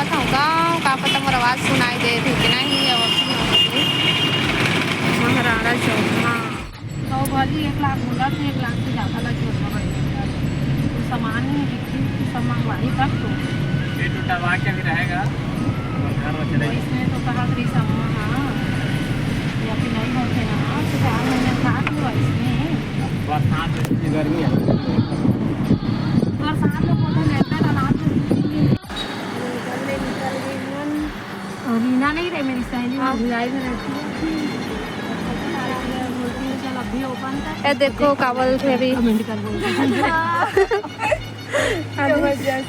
जावत हूँ गाँव का पता मोर आवाज़ सुनाई दे थी कि नहीं। अब महाराणा चौक हाँ तो भाजी 1 लाख बोला तो 1 लाख से ज़्यादा लगे तो सामान ही बिक्री सब मंगवाई तब तो ये टूटा के भी रहेगा तो इसमें तो कहा करी सामान हाँ या फिर नहीं होते ना तो 4 महीने साथ हुआ इसमें बरसात की गर्मी है बरसात में पौधे लेते तालाब में और रीना नहीं रही मेरी सहेली भिलाई में रहती है। चल अभी ओपन कर देखो कावल थे अभी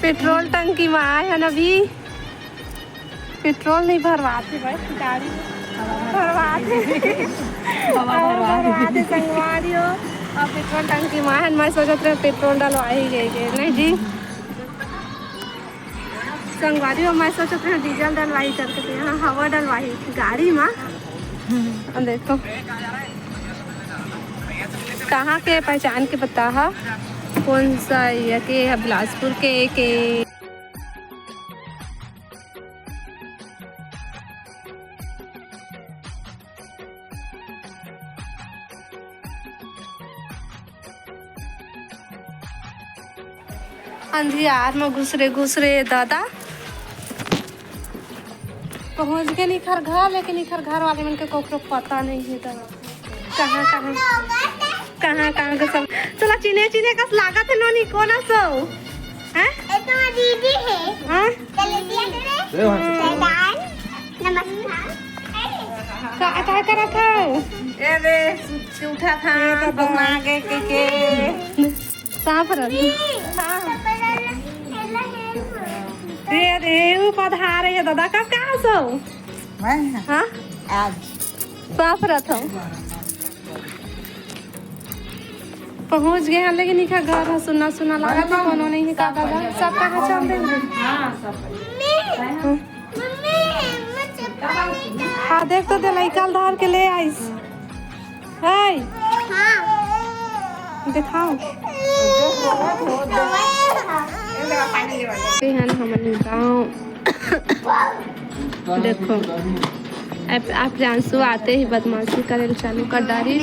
पेट्रोल टंकी में आए हैं अभी पेट्रोल नहीं भरवाते भाई गाड़ी भरवाते संगवारी हो और पेट्रोल टंकी में आए मैं सोचते रहे पेट्रोल डलवा ही गए नहीं जी संगवारी हो मैं सोचते रहे डीजल डलवाई करके तो यहाँ हवा डलवाई गाड़ी में देखो कहाँ के पहचान के बता है कौन सा ये के बिलासपुर के अंधियार में घुस रहे दादा पहुँच गए निखर घर लेकिन निखर घर वाले मन के कोकरो पता नहीं है दादा कहाँ के सब चला चिने कस लागत है नोनी कौन सो हैं ये तो दीदी है हां चले दिया तेरे नमस्कार का करा था ए रे उठा था बना के साफ रही हां रे वो पधार है दादा कहाँ सो मैं हाँ आज साफ रहा हूँ पहुँच गए हैं लेकिन इनका घर है सुना लगा था कोनो नहीं है का दादा सब कहाँ चल रहे हैं हाँ देख तो दे निकाल धार के ले आइस है दिखाओ हमारे गाँव देखो आप जानसू आते ही बदमाशी करे चालू कर डारी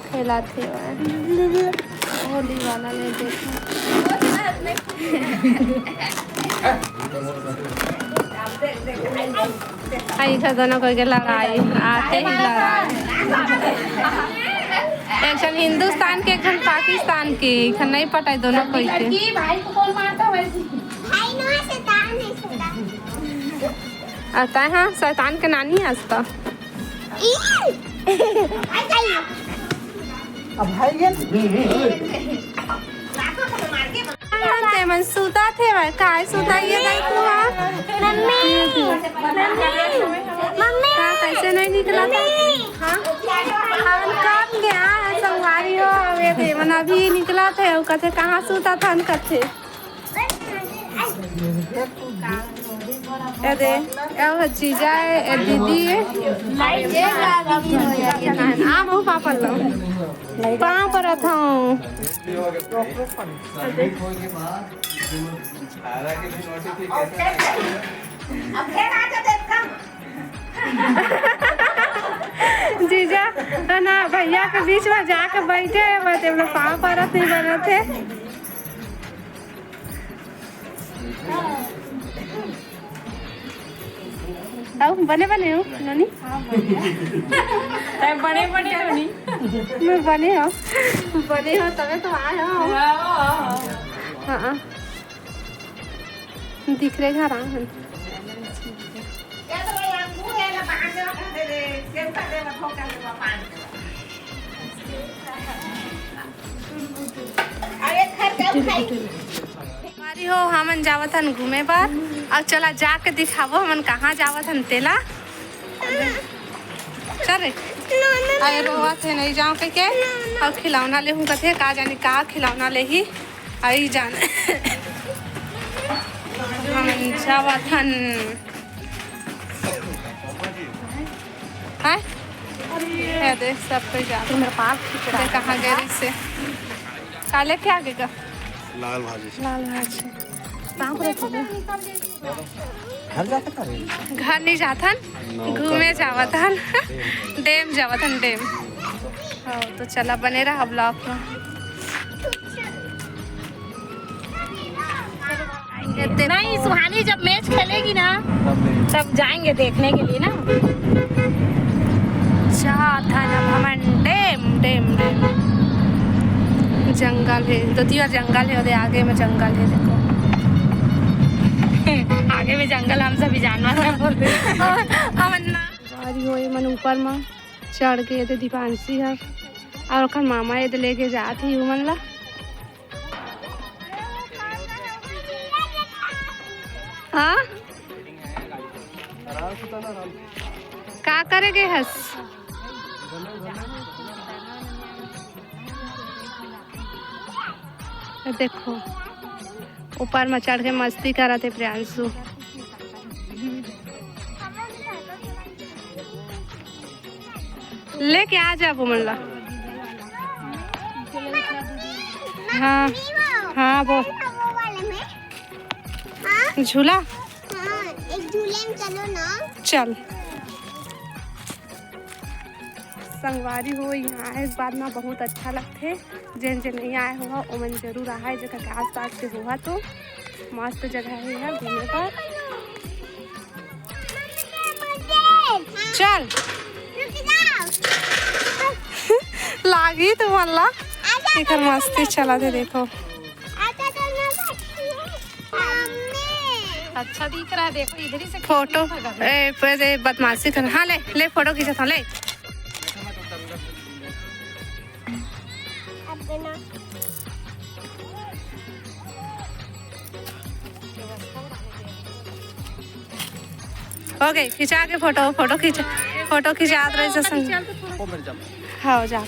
खेला थे होली वाला ले देखो ऐसा दोनों कोई के लड़ाई आते ही लड़ाई एक जन हिंदुस्तान के एक जन पाकिस्तान के एक नहीं पटाई दोनों कोई के भाई को कौन मारता वैसे भाई ना शैतान है शैतान आता है हाँ शैतान के नानी है आस्ता अब भाई ते मन सूता थे भाई काय सूता ये नहीं हुआ मम्मी मम्मी का कैसे नहीं निकला था हाँ हम कब गया संगवारी हो ये थे मन अभी निकला थे वो कहते कहाँ सूता था हम कहते ये दे ये जीजा है दीदी है आ बहु पापा लो कहाँ पर था जीजा ना भैया के बीच में जाके बैठे बते लोग पाँव पर नहीं बने थे बने हो ननी बने ननी मैं बने हो तबे तो आए हो हाँ दिख रहे घर हो हमन जावत हन घूमे पर और चला जाके दिखावो हमन कहाँ जावत हन तेला चल आए रोआ थे नहीं जाओ के और खिलौना ले हूँ कथे का जानी का खिलौना ले ही आई जान हमन जावत हन है देख सब पे जा मेरे पास कहाँ गए से काले क्या आगे का लाल भाजी लाल भाजी कहाँ पर रखोगे? घर जाता करे घर नहीं जाथन, घूमे जावथन, डैम जावथन डैम। हाँ तो चला बने रहा ब्लॉग में। नहीं, सुहानी जब मैच खेलेगी ना तब जाएंगे देखने के लिए ना। जाथन अब हम डैम डैम डैम। जंगल है, दो तीन जंगल है, और आगे में जंगल है देखो। आगे में जंगल हम सभी जानवर हैं बोलते गाड़ी हो मन ऊपर में चढ़ के थे दीपांशी हर और ओखर मामा ये लेके जाती हूँ मन ला। हाँ का करेगे हस? देखो ऊपर में चढ़ के मस्ती कर रहे थे प्रियांशु। लेके आ जा बुमल्ला। हाँ हाँ वो झूला, एक झूले में चलो ना। चल संगवारी हो यहाँ इस बात में बहुत अच्छा लगते। जिन जिन नहीं आए हुआ ओमन जरूर आए, जगह के आस पास के हुआ तो मस्त जगह है यहाँ घूमने पर। चल लागी तो मल्ला इधर मस्ती चला दे देखो। अच्छा दिख रहा है, देखो इधर ही से फोटो बदमाशी कर। हाँ ले ले फोटो खींचा था ले। हो गई खिंचा के फोटो फोटो खींचा रहे से संग। हाँ जा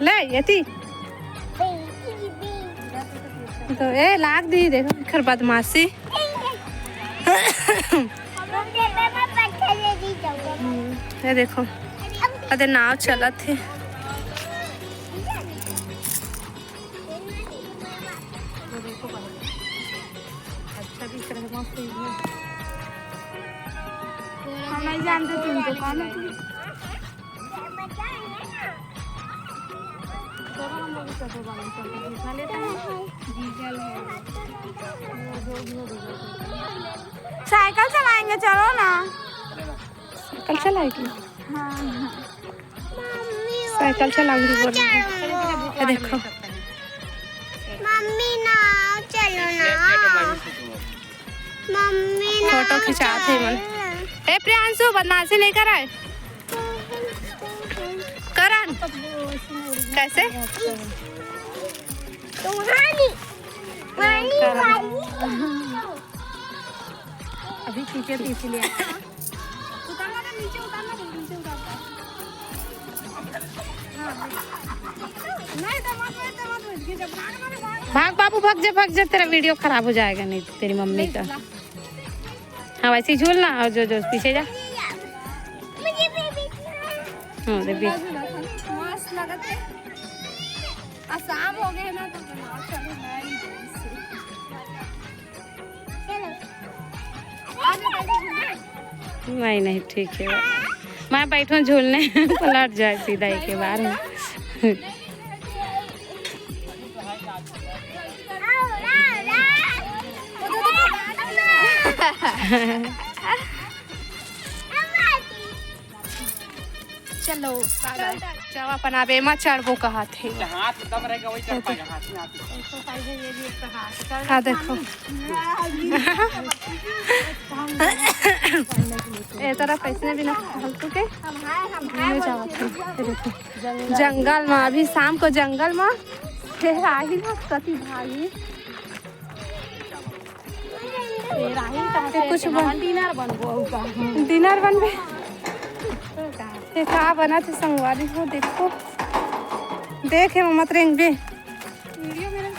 ले यती तो ए लाग दी देखो खर बदमाशी। ये देखो अरे नाव चला थे। अच्छा दिख रहा है मस्त। हम नहीं जानते तुम तो कौन है। साइकिल चलाएंगे चलो ना। साइकिल चलाएगी? साइकिल चलाऊंगी बोल रही है। देखो मम्मी ना चलो ना। मम्मी ना फोटो खिंचाते मन। ए प्रियांशु बदमाशी नहीं कराए करन कैसे तुम्हारी अभी खींचे थी इसलिए। भाग बाबू भाग जा तेरा वीडियो खराब हो जाएगा नहीं तेरी मम्मी का। हाँ वैसे ही झूलना और जो जो पीछे जा। हाँ देवी मस्त लगते। आसाम हो गए ना तो नहीं नहीं ठीक है मैं बैठूँ झूलने पलट जाए सीधा ही के बाहर में। चलो जब अपन आबे मत चढ़बो कहा थे। हाथ दब रहेगा वही चढ़ पाएगा हाथ में हाँ देखो ए तरफ ऐसे भी ना फालतू के घूमे जावत है। देखो जंगल में अभी शाम को जंगल में फिर आई ना कति भाई कुछ डिनर बनबे का बना थे संगवारी हो। देखो देखे मत रेंगे वीडियो मेरे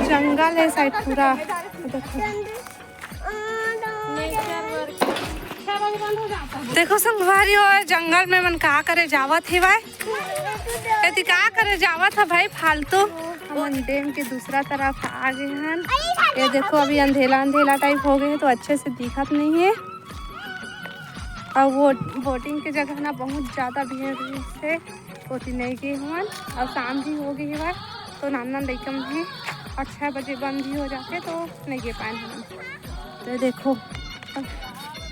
जंगल है साइड पूरा। देखो देखो संगवारी हो जंगल में मन का करे जावत है भाई यदि का करे जावत है भाई फालतू हम डैम के दूसरा तरफ आ गए हैं। ये देखो अभी अंधेला अंधेला टाइप हो गए है तो अच्छे से दिखत नहीं है। और वो बोटिंग की जगह ना बहुत ज़्यादा भीड़ से होती नहीं गई हुआ और शाम भी हो गई है भाई तो नाना लइकम है और 6 बजे बंद भी हो जाते तो नहीं गे पाए हम। तो देखो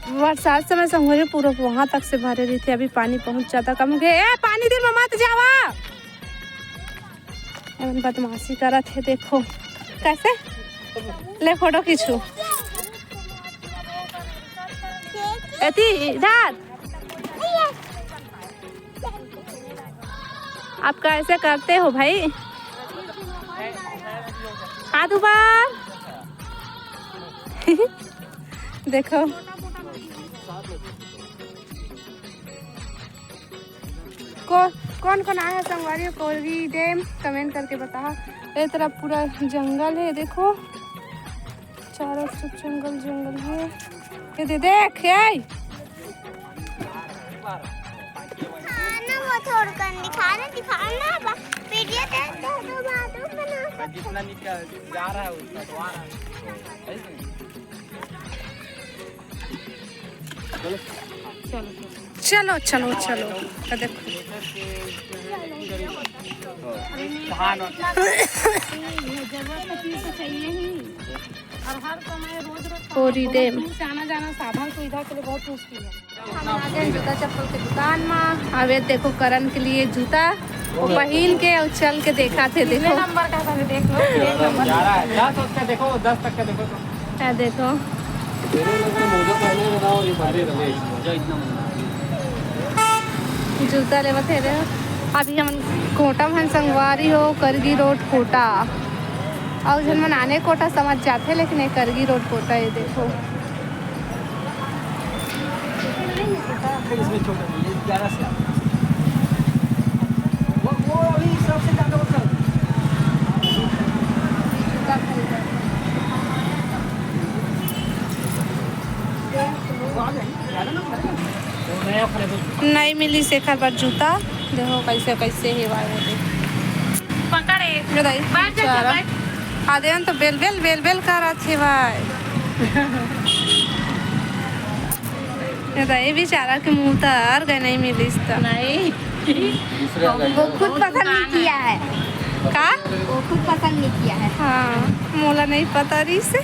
बरसात समय संघोरी पूरा वहाँ तक से भरे रही थी। अभी पानी पहुँच जाता कम हो गया। पानी दे में मत जावा बदमाशी करत है। देखो कैसे ले फोटो खींचू इधर आप कैसे करते हो भाई हाथ ऊपर देखो कौन कौन आया संगवारी कोरी डैम कमेंट करके बताओ। ये तरफ पूरा जंगल है देखो चारों तरफ जंगल जंगल है। ये दे देख खाना वो छोड़ कर दिखाना वीडियो बना जितना निकल जा रहा है उसका तो आ रहा है। चलो चलो चलो देखो कोरी डैम आना जाना साधन सुविधा के लिए बहुत मुश्किल है। हम आ गए जूता चप्पल के दुकान में। अब देखो करण के लिए जूता वो पहन के और चल के देखा थे। देखो नंबर का था देख लो 10 का देखो 10 तक का देखो क्या देखो जूता ले थे अभी हम कोटा में संगवारी हो करगी रोड कोटा और जन मन आने कोटा समझ जाते लेकिन ये करगी रोड कोटा ये देखो इसमें छोटा 11 से वो अभी सबसे ज्यादा होता है। नहीं मिली शेखर पर जूता देखो कैसे कैसे है भाई वो पकड़े आधे तो बेल बेल बेल बेल कर रहा थे भाई ये बेचारा के मुंह तर गए नहीं मिली नहीं वो खुद पसंद नहीं किया है का वो खुद पसंद नहीं किया है। हाँ मोला नहीं पता रही से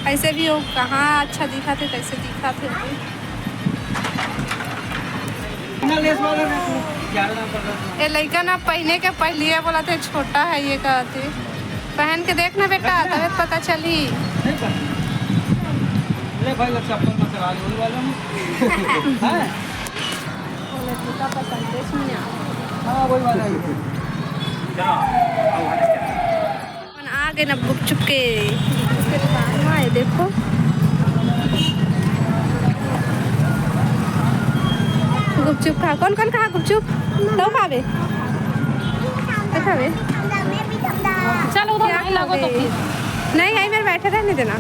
ऐसे भी वो कहाँ अच्छा दिखा थे कैसे दिखा थे ये लड़का ना पहने के पहले बोला थे छोटा है ये कहते पहन के देखना बेटा तब पता चली आ गए ना गुपचुप के दुकान में आए देखो गुपचुप खा कौन कौन खा गुपचुप तो खावे तो खावे चलो उधर नहीं लगो तो फिर नहीं यहीं मेरे बैठे रहने देना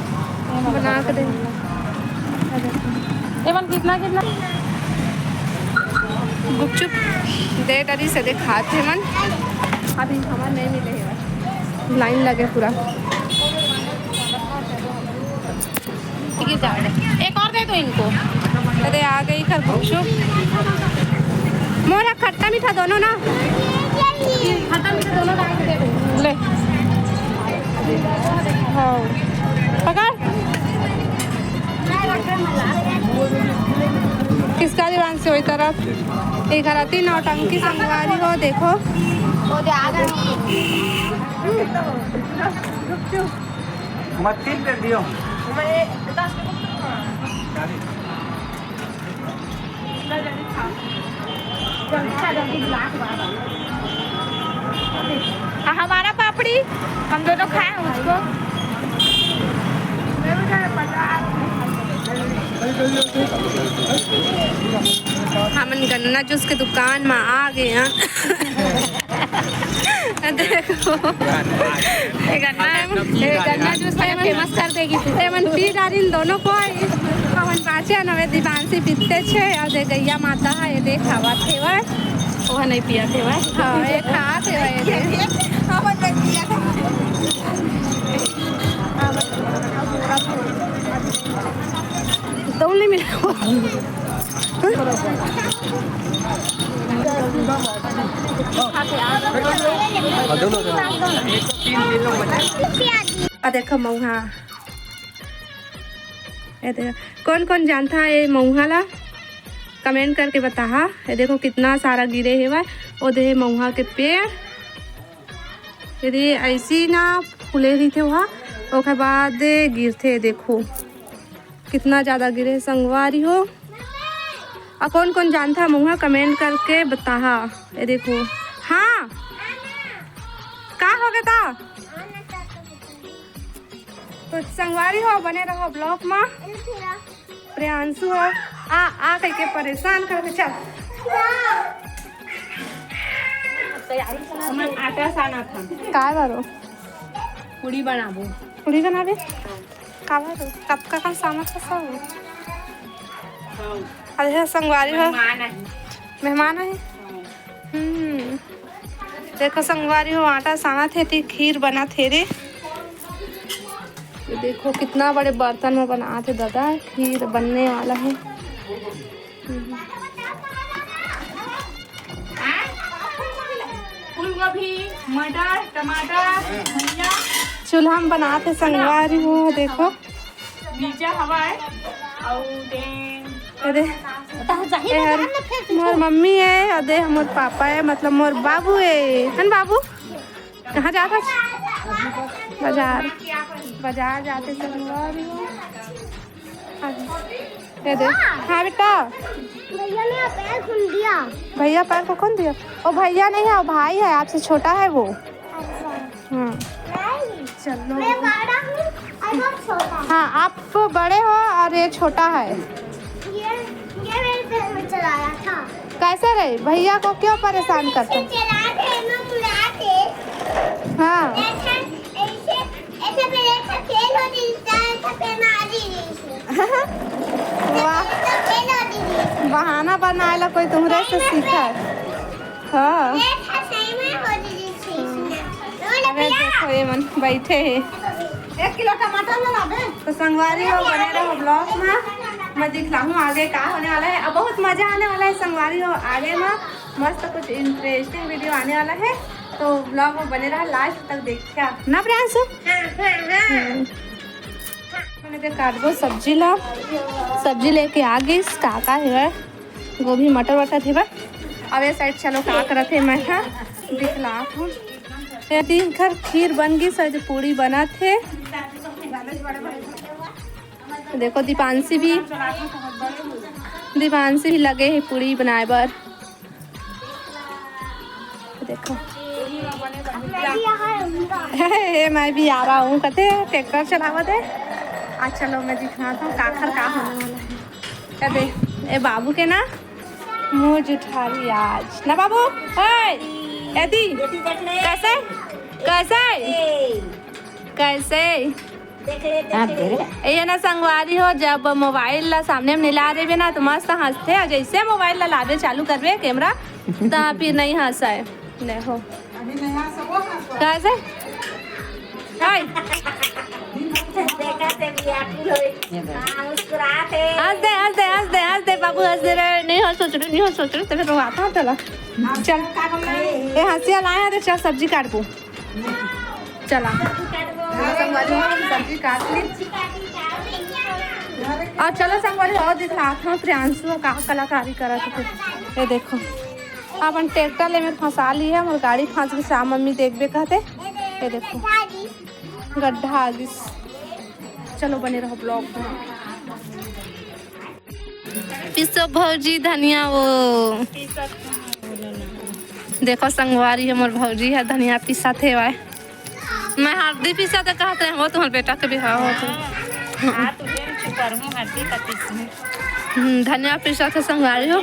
बना के दे एवन कितना कितना गुपचुप दे डरी से दे खाते मन अभी हमारे नहीं मिले है लाइन लगे पूरा एक और दे दो इनको। अरे आ गई खर गुपचुप मोरा खट्टा मीठा दोनों ना खत्म से दोनों डाल दे दो ले हाँ पकड़ किसका दीवान से वही तरफ एक हराती नौटंकी संगवारी हो देखो मट्टी पे दियो हमारा पापड़ी हम दोनों खाए उसको हम गन्ना जूस के दुकान में आ गए हैं देखो गन्ना जूस फेमस कर देगी मन पी डाली दोनों को काचे नवे दीवानसी पीते छे और दे गैया माता है ये देख खावा थे वह वो नहीं पिया थे भाई। हाँ ये खा थे वह ये तो नहीं मिला देखो मऊहा ये देखो कौन कौन जानता है ये मऊहा ला कमेंट करके बता। ये देखो कितना सारा गिरे है वह वो दे मऊहा के पेड़ यदि ऐसी ना फूले रही थे वहाँ उसके बाद गिरते देखो कितना ज़्यादा गिरे संगवारी हो। और कौन कौन जानता है मऊहा कमेंट करके बता। ये देखो हाँ क्या हो गया था तो संगवारी हो बने रहो ब्लॉग में। प्रियांशु हो आ कह के परेशान करके चल आटा साना था का करो पूरी बनाबो पूरी बनावे का करो कब का सामान सब अरे संगवारी हो मेहमान है। देखो संगवारी हो आटा साना थे थी खीर बना थे रे देखो कितना बड़े बर्तन में बना थे दादा खीर बनने वाला है। फूलगोभी मटर टमाटर चूल्हा में बनाते संगवारी हो देखो मिर्चा हवा है अरे मोर मम्मी है अरे मोर पापा है मतलब मोर बाबू है बाबू कहाँ जाता बाजार बाजार जाते संगवारी हो। दे दे हाँ बेटा भैया ने पैर खोल दिया। भैया पैर को कौन दिया ओ भैया नहीं है वो भाई है आपसे छोटा है वो। हाँ चलो मैं बड़ा हूँ और वो छोटा है। हाँ आप बड़े हो और ये छोटा है। ये मेरे पैर में चलाया था। कैसे रहे भैया को क्यों परेशान करते चलाते ना मुड़ाते। हाँ ऐसे मेरे से फेल हो जाता है फिर मारी वाह फेल हो दी बहाना बनाएला कोई तुम्हारे से सीखा है। हाँ सही में हो दी अरे देखो ये मन बैठे है 1 किलो टमाटर में लावे तो संगवारी हो बने रहो ब्लॉग में मैं दिखलाऊँ आगे क्या होने वाला है। अब बहुत मजा आने वाला है संगवारी हो आगे में मस्त कुछ इंटरेस्टिंग वीडियो आने वाला है तो ब्लॉग में बने रहा लास्ट तक देखिए ना प्रियांशु। मैंने तो काटबो सब्जी ला सब्जी लेके आ गई काका है गोभी मटर वटर थे अब ये साइड चलो क्या करते है मैं दिखला हूँ दिन घर खीर बन गई सर पूरी बना थे। देखो दीपांशी भी लगे है पूरी बनाए बर देखो मैं भी आ रहा हूँ कहते ट्रैक्टर चलावा दे आज चलो मैं दिखाता हूँ काखर का होने वाला है। कहते ए बाबू के ना मुँह जुठारी आज ना बाबू यदि कैसे कैसे कैसे ये ना संगवारी हो जब मोबाइल ला सामने में ला रहे ना तो मस्त हंसते और जैसे मोबाइल ला लावे चालू करवे कैमरा तो फिर नहीं हंसाए नहीं हो कैसे हंस दे बाबू हंस दे रहे नहीं सोच रहे तो फिर रोता हूँ चला चल ये हंसिया लाए हैं तो चल सब्जी काट दो चला सब्जी काट ली और चलो संगवारी और दिखलाता हूँ प्रियांशु का कलाकारी करा थे ये देखो अपन ट्रैक्टर ले में फंसा ली है और गाड़ी फंस गई सा मम्मी देखबे कहते ये देखो गड्ढा आ गई। चलो बने रहो ब्लॉग में पिसो भौजी धनिया वो देखो संगवारी है मोर भौजी है धनिया पिसा थे वाई मैं हल्दी पिसा तो कहते हैं वो तुम्हारे बेटा के बिहार हो धनिया पिसा थे संगवारी हो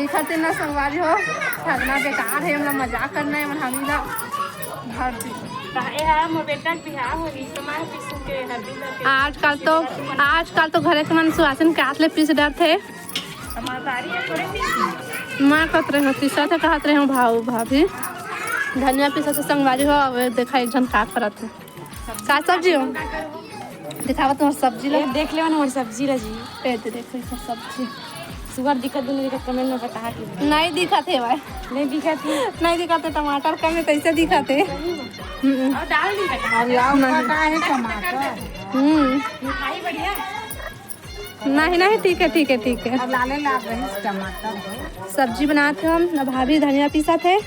खाते ना संगवारी हो ठगना बेकार है मतलब मजाक करना है हमीला भर दी आजकल तो घरे के मन सुहासन के हाथ ले पीस डर थे माँ कहत रहे तीसरा थे कहत रहे भाऊ भाभी धनिया पीसा तो संगवारी हो देखा एक जन का करत है का सब्जी हो दिखावा तुम्हार सब्जी ले देख ले हमारी सब्जी रजी पे दे देखो सब सब्जी सुगर दिक्कत दोनों दिक्कत कमेंट में बता के नहीं दिखत है भाई नहीं दिक्कत है नहीं दिखत है टमाटर कम है कैसे दिखत है और डाल दी टमाटर मिठाई बढ़िया नहीं ठीक है ठीक है ठीक है अब लाले ला रहे टमाटर सब्जी बनाते हम अब भाभी धनिया पीसा थे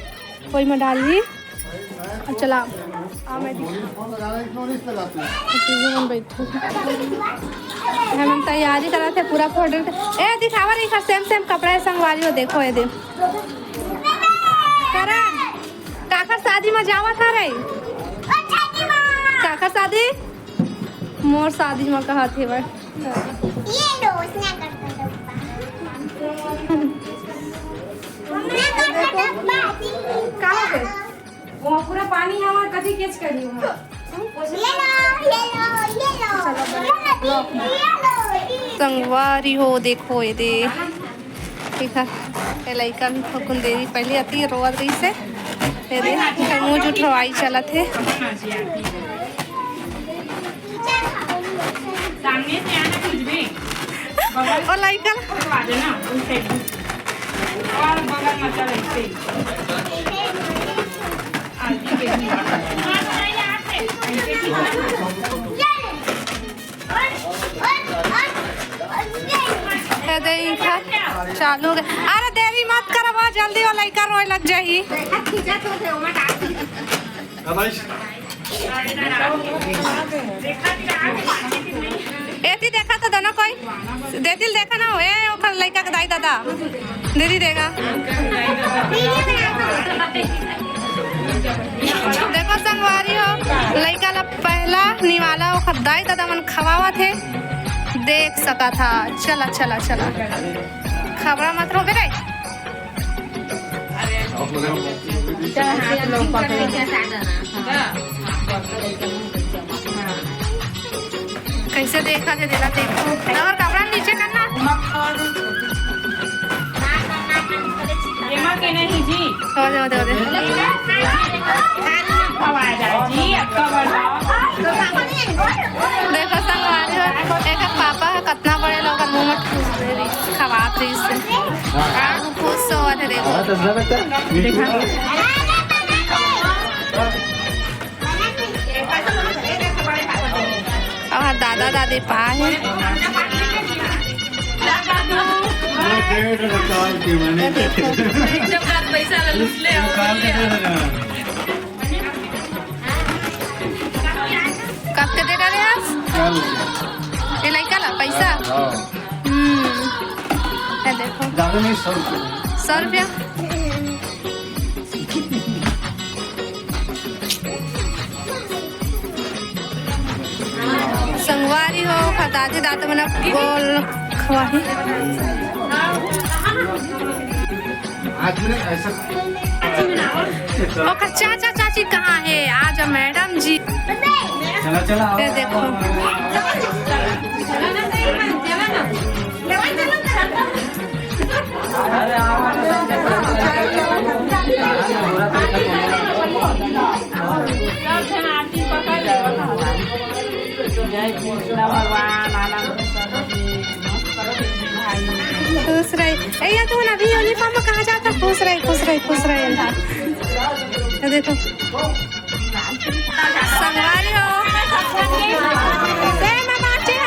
कोई में डाल दी अब चला हम तैयारी करा थे पूरा फोटो ए दिखावा नहीं सेम सेम कपड़ा संगवारी हो देखो ये देख करा काका शादी में जावा था रे काका शादी मोर शादी में कहा थे भाई ये लो उसने करता कहाँ पे वो पूरा पानी है वहाँ कभी कैच करी वहाँ संगवारी हो देखो ये दे ठीक है लड़का भी फकुन देरी पहले आती है रोआ रही से ये दे मुँह उठवाई चला थे सामने से आना कुछ भी और लड़का आ जाना उनसे और बगल में चल ऐसे चालू अरे देरी मत कर बहुत जल्दी वो लड़का रोए लग जाही एती देखा तो दोनों कोई देतिल देखा ना हो ओखर लड़का के दाई दादा दीदी देगा देखो संगवारी हो लड़का ला पहला निवाला ओखर दाई दादा मन खवावा थे देख सका था चला चला चला खबरा मत रो बेरे कैसे देखा थे दिला देखो और कपड़ा नीचे करना एमा के नहीं जी हो दे जी आपका बड़ा देखो संगवारी हो एक पापा है कितना बड़े लोग मुंह में ठूस दे रही खवात रही से खुश हुआ थे देखो और दादा दादी पा है कब के दे रहे हैं ये लड़का ला पैसा ये देखो 100 रुपया संगवारी हो दादी दादा मैंने गोल खवाही और चाचा चाची कहाँ है आज मैडम जी चला ये देखो खुश रहे ये तो ना भी यूनिफॉर्म में कहाँ जाता खुश रहे ये देखो संगवारी हो मामाची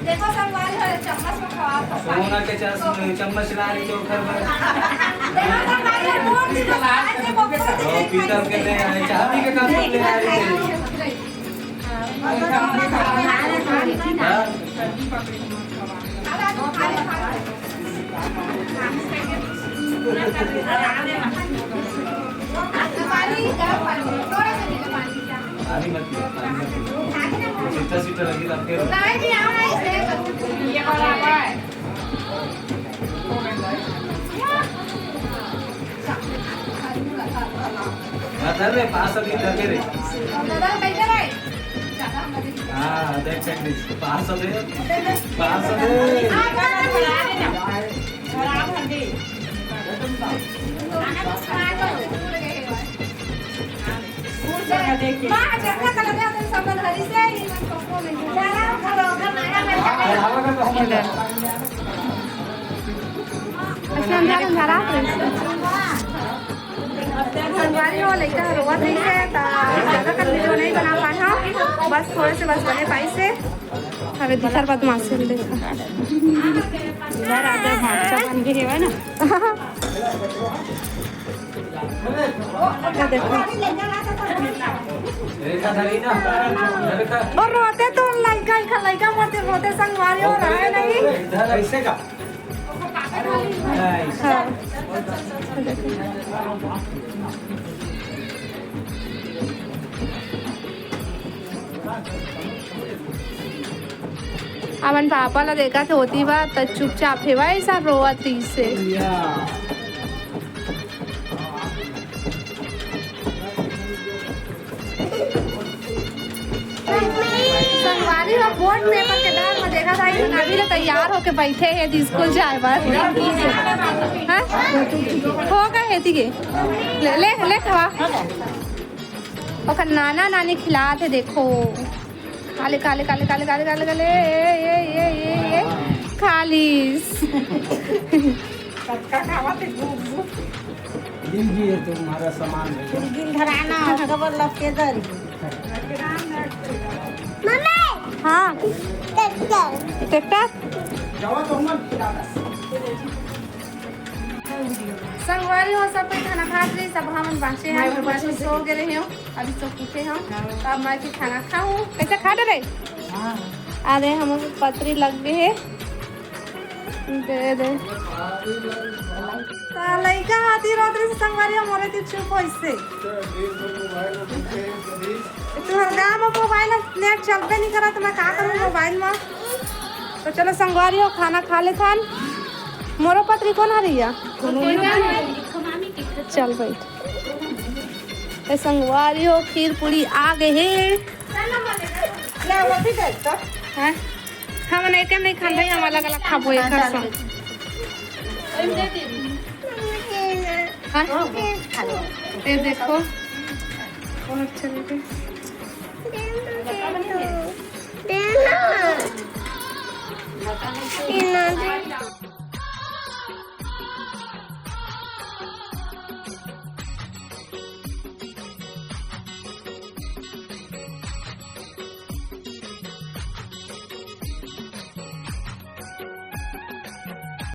देखो संगवारी हो चम्मच में खवा सोना के चम्मच ला रही तो घर में देखो पीतल के ले आए चांदी के काम ले आ रही पानी मत पियो, पानी मत पियो। सीटा लगी रखे रहो। धर रे, पास अभी धर रे। हाँ, देख प्रैक्टिस। पास अभी संगवारी हो लड़का रोवा थी से ज़्यादा कर वीडियो नहीं बना पाए हम, बस थोड़े से बस बने पाई से हमें दिखर बदमाशी देखा इधर आगे भाषा बन के है ना। देखो रेखा धरी ना, रेखा। और रोते तो लड़का मरते रोते संगवारी हो रहा है नहीं। इधर ऐसे का। हाँ अपन पापा ला देखा थे होती बात तो चुपचाप है भाई सब रोवती से। संगवारी और बोर्ड पेपर के डर में देखा था कि अभी तो तैयार होके बैठे हैं स्कूल जाए बस। हाँ हो गए है के ले ले ले खवा और नाना नानी खिलाते देखो काले काले काले काले काले काले काले ये खालिस तुम्हारा सामान हाँ ट्रैक्टर संगवारी हो सब कोई खाना खा रही सब हम बांचे हैं भगवान से सो गए हैं अभी सब उठे हैं तो अब मैं खाना खाऊं कैसे खा डरे अरे हम पत्री लग गए है दे दे लड़का हाथी रोतरी से संगवारी हमारे ती चुप हो इससे तुम्हारे गाँव में मोबाइल नेट चलते नहीं करा तो मैं क्या करूँ मोबाइल में। तो चलो संगवारी हो खाना खा ले थान मोरो पत्री कौन आ रही है चल बैठ संगवारी हो खीर पूरी आ गए है हम एक नहीं खा रहे हम अलग अलग खाबो एक ये देखो बहुत अच्छे लगे।